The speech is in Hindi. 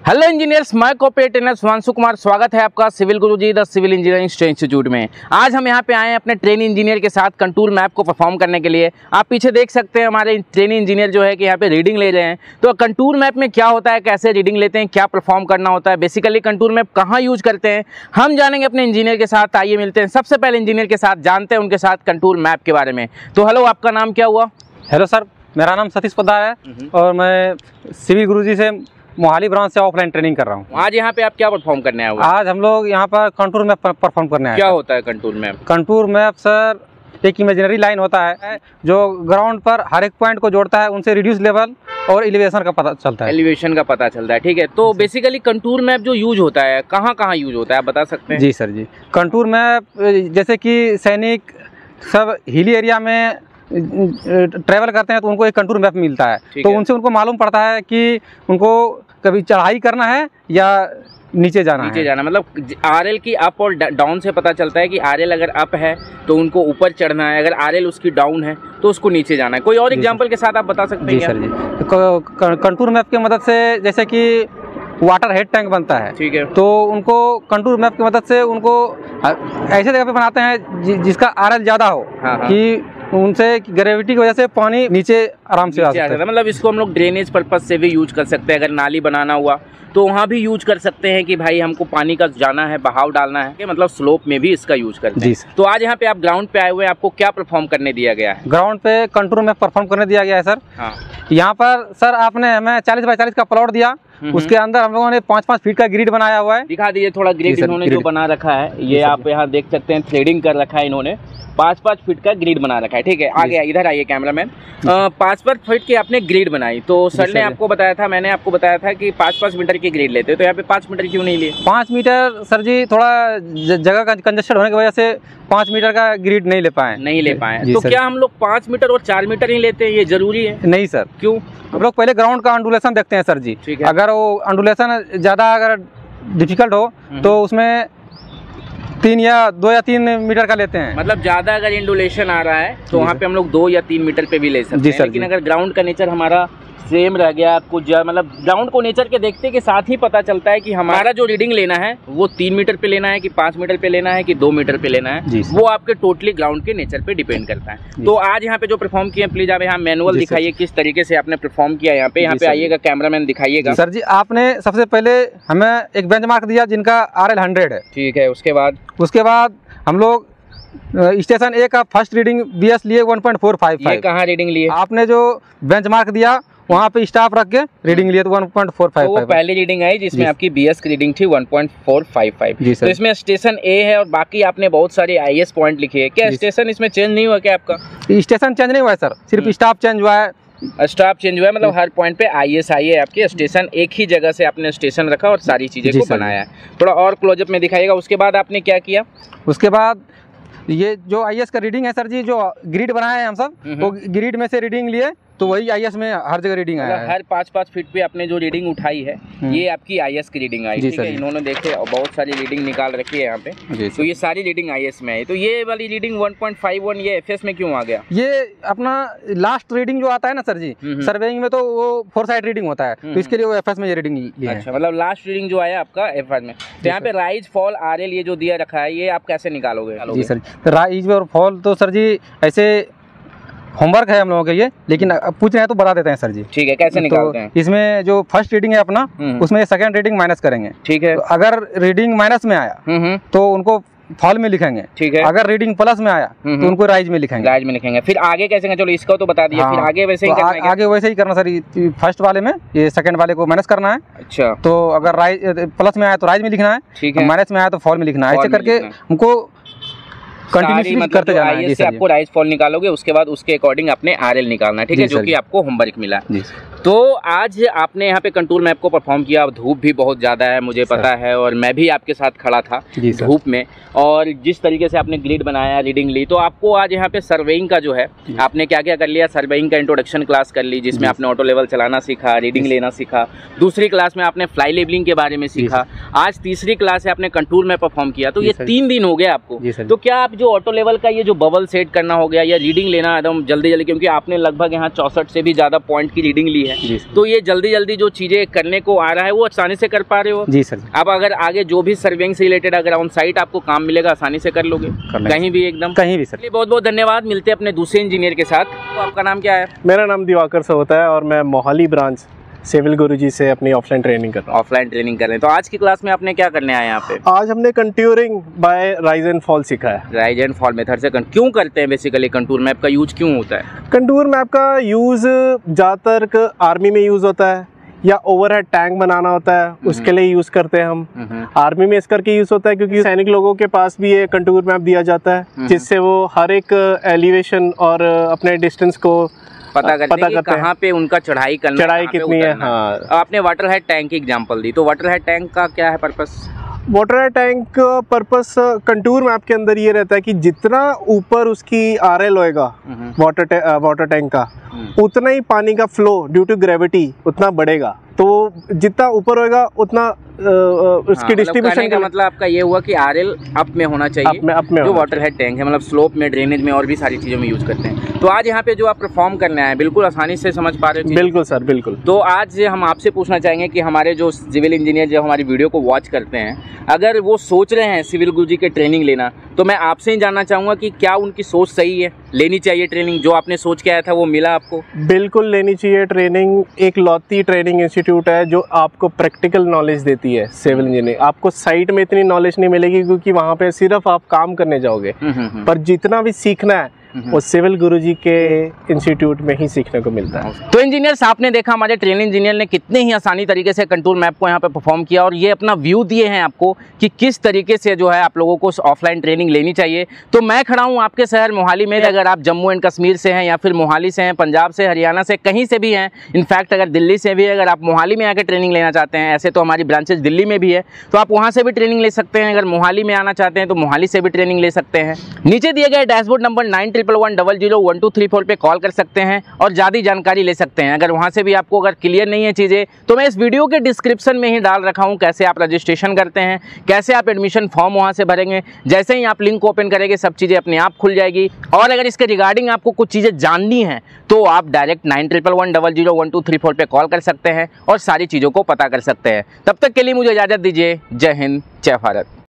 हेलो इंजीनियर्स, मैं को-ऑपरेटर सुभांशु कुमार। स्वागत है आपका civil Guruji the civil engineering institute में। आज हम यहां पे आए हैं अपने ट्रेनी इंजीनियर के साथ कंटूर मैप को परफॉर्म करने के लिए। आप पीछे देख सकते हैं हमारे ट्रेनी इंजीनियर जो है कि यहाँ पे रीडिंग ले रहे हैं। तो कंटूर मैप में क्या होता है, कैसे रीडिंग लेते हैं, क्या परफॉर्म करना होता है, बेसिकली कंटूर मैप कहाँ यूज करते हैं, हम जानेंगे अपने इंजीनियर के साथ। आइए मिलते हैं सबसे पहले इंजीनियर के साथ, जानते हैं उनके साथ कंटूर मैप के बारे में। तो हेलो, आपका नाम क्या हुआ? हेलो सर, मेरा नाम सतीश पोद्दार है और मैं सिविल गुरुजी से मोहाली ब्रांच से ऑफलाइन ट्रेनिंग कर रहा हूँ। आज यहाँ पे आप क्या परफॉर्म करने आए हो? आज हम लोग यहाँ पर कंटूर मैप परफॉर्म करने आए। क्या होता है contour map? Contour map sir एक इमेजिनरी लाइन होता है जो ग्राउंड पर हर एक पॉइंट को जोड़ता है, उनसे रिड्यूस लेवल और एलिवेशन का पता चलता है। एलिवेशन का पता चलता है, ठीक है। तो बेसिकली कंटूर मैप जो यूज होता है कहाँ कहाँ यूज होता है, आप बता सकते हैं? जी सर जी, कंटूर मैप जैसे कि सैनिक सब हिली एरिया में ट्रैवल करते हैं तो उनको एक कंटूर मैप मिलता है, तो उनसे उनको मालूम पड़ता है कि उनको कभी चढ़ाई करना है या नीचे जाना मतलब आरएल की अप और डाउन से पता चलता है कि आरएल अगर अप है तो उनको ऊपर चढ़ना है, अगर आरएल उसकी डाउन है तो उसको नीचे जाना है। कोई और एग्जांपल के साथ आप बता सकते हैं? जी सर जी, कंटूर मैप की मदद से जैसे कि वाटर हेड टैंक बनता है, ठीक है, तो उनको कंटूर मैप की मदद से उनको ऐसे जगह पे बनाते हैं जिसका आरएल ज़्यादा हो, कि उनसे ग्रेविटी की वजह से पानी नीचे आराम से आ सकता है। मतलब इसको हम लोग ड्रेनेज पर्पज से भी यूज कर सकते हैं। अगर नाली बनाना हुआ तो वहाँ भी यूज कर सकते हैं कि भाई हमको पानी का जाना है, बहाव डालना है, मतलब स्लोप में भी इसका यूज करते हैं। तो आज यहाँ पे आप ग्राउंड पे आए हुए हैं, आपको क्या परफॉर्म करने दिया गया है? ग्राउंड पे कंटूर में परफॉर्म करने दिया गया है सर। यहाँ पर सर आपने हमें 40 बाई 40 का प्लॉट दिया, उसके अंदर हम लोगों ने 5-5 फीट का ग्रिड बनाया हुआ है। दिखा दीजिए थोड़ा ग्रिड इन्होंने जो बना रखा है, ये आप यहाँ देख सकते हैं, थ्रेडिंग कर रखा है इन्होंने। 5-5 फीट का ग्रिड बना रखा है, ठीक है। आगे इधर आइए कैमरामैन। 5-5 फीट की आपने ग्रिड बनाई, तो सर ने आपको बताया था, मैंने आपको बताया था कि 5-5 मीटर की ग्रिड लेते, तो यहाँ पे 5 मीटर क्यों नहीं लिए? 5 मीटर सर जी थोड़ा जगह का कंजेस्टेड होने की वजह से 5 मीटर का ग्रिड नहीं ले पाए। तो क्या हम लोग 5 मीटर और 4 मीटर ही लेते हैं, ये जरूरी है? नहीं सर। क्यों? हम लोग पहले ग्राउंड का अंडुलेशन देखते हैं सर जी। अगर वो अंडुलेशन ज़्यादा अगर डिफिकल्ट हो तो उसमें 2 या 3 मीटर का लेते हैं। मतलब ज्यादा अगर इंडुलेशन आ रहा है तो वहाँ पे हम लोग 2 या 3 मीटर पे भी ले सकते हैं। लेकिन अगर ग्राउंड का नेचर हमारा सेम रह गया, कुछ मतलब ग्राउंड को नेचर के देखते के साथ ही पता चलता है कि हमारा जो रीडिंग लेना है वो 3 मीटर पे लेना है कि 5 मीटर पे लेना है कि 2 मीटर पे लेना है, वो आपके टोटली ग्राउंड के नेचर पे डिपेंड करता है। तो आज यहाँ पे जो परफॉर्म किया, प्लीज आप यहाँ मैनुअल दिखाइए किस तरीके से आपने परफॉर्म किया। यहाँ पे आइएगा, कैमरामैन दिखाइएगा। सर जी, आपने सबसे पहले हमें एक बेंचमार्क दिया जिनका RL 100 है, ठीक है। उसके बाद हम लोग स्टेशन ए का फर्स्ट रीडिंग BS लिए 1.455। ये कहाँ रीडिंग लिए? आपने जो बेंचमार्क दिया वहाँ पे स्टाफ रख के रीडिंग लिए तो 1.455। वो पहली रीडिंग आई जिसमें आपकी BS की रीडिंग थी 1.455। तो इसमें स्टेशन ए है और बाकी आपने बहुत सारे IS पॉइंट लिखे हैं। क्या स्टेशन इसमें चेंज नहीं हुआ क्या आपका? स्टेशन चेंज नहीं हुआ है सर, सिर्फ स्टाफ चेंज हुआ है। स्टाफ चेंज हुआ है, मतलब हर पॉइंट पे IS आई है आपके। स्टेशन एक ही जगह से आपने स्टेशन रखा और सारी चीजें को बनाया है। थोड़ा और क्लोजअप में दिखाइएगा। उसके बाद आपने क्या किया? उसके बाद ये जो IS का रीडिंग है सर जी, जो ग्रिड बनाया है हम सब, वो ग्रिड में से रीडिंग लिए तो वही IS में हर जगह रीडिंग आया है। हर 5-5 फीट पे आपने जो रीडिंग उठाई है ये आपकी IS की रीडिंग आई, ठीक है। इन्होंने देखे और बहुत सारी रीडिंग निकाल रखी है यहाँ पे, तो ये सारी रीडिंग IS में है। तो ये वाली रीडिंग 1.51 ये FS में क्यों आ गया? ये अपना लास्ट रीडिंग जो आता है ना सर जी, सर्वेइंग में तो वो 4 साइड रीडिंग होता है, तो इसके लिए वो FS में ये रीडिंग ली है। अच्छा, मतलब लास्ट रीडिंग जो आया आपका FS में। तो यहाँ पे राइज फॉल RL ये जो दिया रखा है, ये आप कैसे निकालोगे? जी सर, राइज और फॉल तो सर जी ऐसे होमवर्क है हम लोगों के ये, लेकिन पूछ रहे हैं तो बता देते हैं सर जी। ठीक है, कैसे निकालते हैं? इसमें जो फर्स्ट रीडिंग है अपना, उसमें सेकंड रीडिंग माइनस करेंगे, ठीक है। तो अगर रीडिंग माइनस में आया तो उनको फॉल में लिखेंगे, ठीक है। अगर रीडिंग प्लस में आया तो उनको राइज में लिखेंगे। फिर आगे कैसे? चलो इसका तो बता दिया, फिर आगे वैसे ही करना है? आगे वैसे ही करना सर। फर्स्ट वाले में ये सेकंड वाले को माइनस करना है। अच्छा, तो अगर राइज प्लस में आया तो राइज में लिखना है, ठीक है। माइनस में आया तो फॉल में लिखना है। ऐसे करके हमको कंटिन्यूअसली करते जाना है। जैसे आपको राइज फॉल निकालोगे उसके बाद उसके अकॉर्डिंग आपने RL निकालना है, ठीक है, जो कि आपको होमवर्क मिला। तो आज आपने यहाँ पे कंटूर मैप को परफॉर्म किया। धूप भी बहुत ज़्यादा है मुझे पता है, और मैं भी आपके साथ खड़ा था धूप में, और जिस तरीके से आपने ग्रिड बनाया, रीडिंग ली, तो आपको आज यहाँ पे सर्वेइंग का जो है आपने क्या क्या कर लिया? सर्वेइंग का इंट्रोडक्शन क्लास कर ली जिसमें आपने ऑटो लेवल चलाना सीखा, रीडिंग लेना सीखा। दूसरी क्लास में आपने फ्लाई लेबलिंग के बारे में सीखा। आज तीसरी क्लास है, आपने कंटूर में परफॉर्म किया, तो ये 3 दिन हो गए आपको। तो क्या आप जो ऑटो लेवल का ये जो बबल सेट करना हो गया या रीडिंग लेना एकदम जल्दी जल्दी, क्योंकि आपने लगभग यहाँ 64 से भी ज्यादा पॉइंट की रीडिंग ली है, तो ये जल्दी जल्दी जो चीजें करने को आ रहा है वो आसानी से कर पा रहे हो? जी सर। अब अगर आगे जो भी सर्विंग से रिलेटेड अगर ऑन साइट आपको काम मिलेगा आसानी से कर लोगे कहीं भी, एकदम कहीं भी सर। बहुत बहुत धन्यवाद। मिलते हैं अपने दूसरे इंजीनियर के साथ। तो आपका नाम क्या है? मेरा नाम दिवाकर से होता है और मैं मोहाली ब्रांच सिविल गुरुजी से अपनी ऑफलाइन ट्रेनिंग कर रहा हूँ। ऑफलाइन ट्रेनिंग कर रहे हैं। तो आज की क्लास में आपने क्या करने आए यहाँ पे? आज हमने contouring by rise and fall सीखा है। राइज एंड फॉल मेथड से क्यों करते हैं बेसिकली? कंटूर मैप का यूज क्यों होता है? कंटूर मैप का यूज ज़्यादातर आर्मी में यूज होता है या ओवरहेड टैंक बनाना होता है, उसके लिए यूज करते हैं हम। आर्मी में इस करके यूज होता है क्योंकि सैनिक लोगों के पास भी ये कंटूर मैप दिया जाता है, जिससे वो हर एक एलिवेशन और अपने डिस्टेंस को पता करते हैं कहाँ पे उनका चढ़ाई कितनी है। हाँ। आपने वाटर हेड टैंक की एग्जांपल दी, तो वाटर हेड टैंक का क्या है पर्पस? वाटर हेड टैंक का पर्पस कंटूर मैप के अंदर ये रहता है कि जितना ऊपर उसकी आरएल होएगा वाटर टैंक का, उतना ही पानी का फ्लो ड्यू टू ग्रेविटी उतना बढ़ेगा। तो जितना ऊपर होएगा उतना उसकी डिस्ट्रीब्यूशन का मतलब आपका ये हुआ कि आरएल अप में होना चाहिए, जो वाटर हेड टैंक है, मतलब स्लोप में, ड्रेनेज में और भी सारी चीज़ों में यूज करते हैं। तो आज यहाँ पे जो आप परफॉर्म करने आए बिल्कुल आसानी से समझ पा रहे हो? बिल्कुल सर, बिल्कुल। तो आज हम आपसे पूछना चाहेंगे कि हमारे जो सिविल इंजीनियर जो हमारी वीडियो को वॉच करते हैं, अगर वो सोच रहे हैं सिविल गुरुजी के ट्रेनिंग लेना, तो मैं आपसे ही जानना चाहूँगा कि क्या उनकी सोच सही है? लेनी चाहिए ट्रेनिंग? जो आपने सोच के आया था वो मिला आपको? बिल्कुल लेनी चाहिए ट्रेनिंग। एक लौती ट्रेनिंग इंस्टीट्यूट है जो आपको प्रैक्टिकल नॉलेज देती है सिविल इंजीनियरिंग। आपको साइट में इतनी नॉलेज नहीं मिलेगी क्योंकि वहाँ पे सिर्फ आप काम करने जाओगे, पर जितना भी सीखना है वो सिविल गुरुजी के इंस्टीट्यूट में ही सीखने को मिलता है। तो इंजीनियर्स, आपने देखा हमारे ट्रेनिंग इंजीनियर ने कितने ही आसानी तरीके से कंटूर मैप को यहाँ पे परफॉर्म किया और ये अपना व्यू दिए हैं आपको कि किस तरीके से जो है आप लोगों को ऑफलाइन ट्रेनिंग लेनी चाहिए। तो मैं खड़ा हूँ आपके शहर मोहाली में। अगर आप जम्मू एंड कश्मीर से हैं या फिर मोहाली से हैं, पंजाब से, हरियाणा से, कहीं से भी हैं, इनफैक्ट अगर दिल्ली से भी, अगर आप मोहाली में आकर ट्रेनिंग लेना चाहते हैं, ऐसे तो हमारी ब्रांचेज दिल्ली में भी है, तो आप वहाँ से भी ट्रेनिंग ले सकते हैं। अगर मोहाली में आना चाहते हैं तो मोहाली से भी ट्रेनिंग ले सकते हैं। नीचे दिए गए डैशबोर्ड नंबर 9111001234 पे कॉल कर सकते हैं और ज़्यादा जानकारी ले सकते हैं। अगर वहाँ से भी आपको अगर क्लियर नहीं है चीज़ें, तो मैं इस वीडियो के डिस्क्रिप्शन में ही डाल रखा हूँ कैसे आप रजिस्ट्रेशन करते हैं, कैसे आप एडमिशन फॉर्म वहाँ से भरेंगे। जैसे ही आप लिंक ओपन करेंगे सब चीज़ें अपने आप खुल जाएगी। और अगर इसके रिगार्डिंग आपको कुछ चीज़ें जाननी हैं तो आप डायरेक्ट 9111001234 पे कॉल कर सकते हैं और सारी चीज़ों को पता कर सकते हैं। तब तक के लिए मुझे इजाज़त दीजिए। जय हिंद, जय भारत।